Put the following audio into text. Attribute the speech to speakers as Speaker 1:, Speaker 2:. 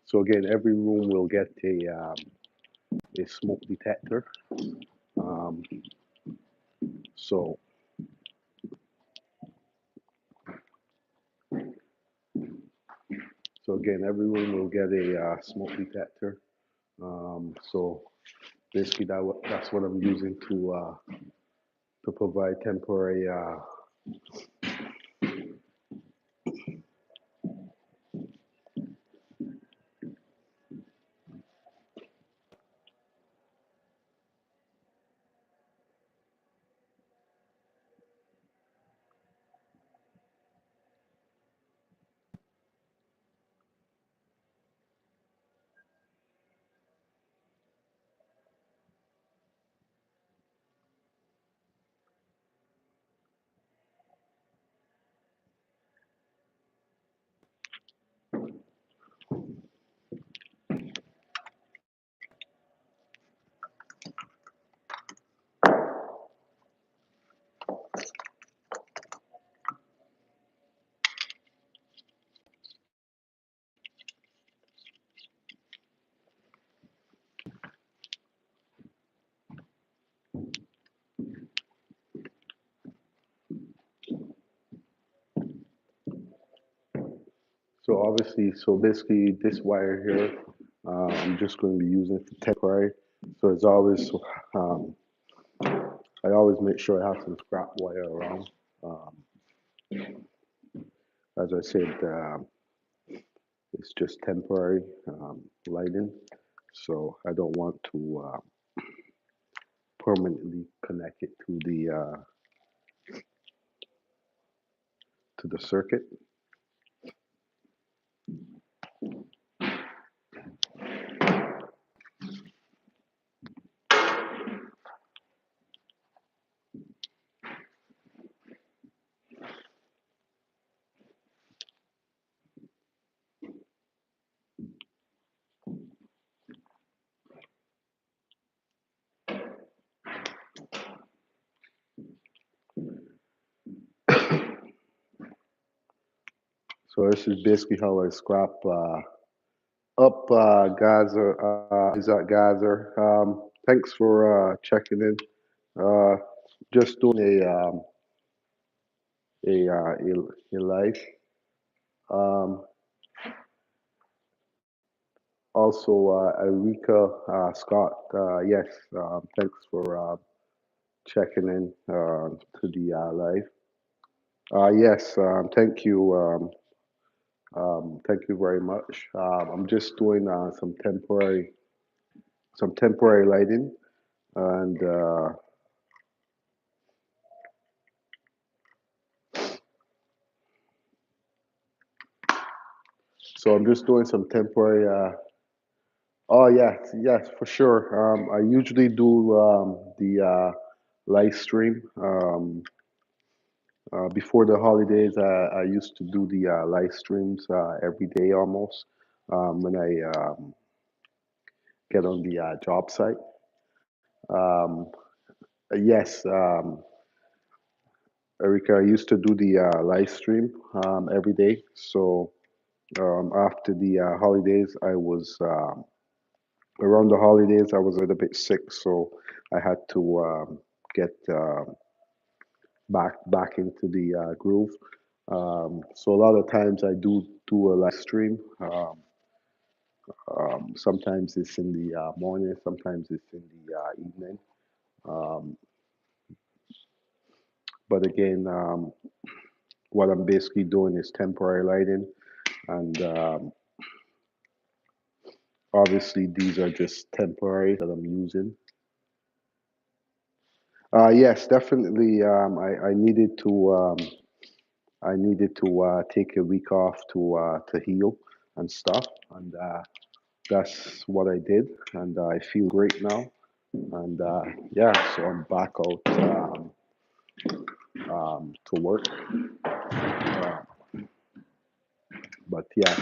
Speaker 1: So again, every room will get a smoke detector. Um, so so again, every room will get a smoke detector. So basically, that's what I'm using to provide temporary. So obviously, so basically, this wire here, I'm just going to be using for temporary. So it's always, um, I always make sure I have some scrap wire around. Um, as I said, it's just temporary lighting, so I don't want to permanently connect it to the circuit. So this is basically how I scrap up Gaza. Is that Gaza? Thanks for checking in. Uh, just doing a live. Um, Also, Eureka Scott, yes, thanks for checking in to the live. Yes, thank you very much. I'm just doing some temporary lighting, and so I'm just doing some temporary. Oh yes, yes, for sure. I usually do the live stream. Before the holidays, I used to do the live streams every day almost when I get on the job site. Um, yes, Erika, I used to do the live stream every day. So after the holidays, I was around the holidays, I was a little bit sick, so I had to get back into the groove. So a lot of times I do a live stream. Sometimes it's in the morning, sometimes it's in the evening. Um, but again, what I'm basically doing is temporary lighting, and obviously these are just temporary that I'm using. Yes, definitely. I needed to take a week off to heal and stuff, and that's what I did, and I feel great now. And yeah, so I'm back out to work. Uh, but yeah,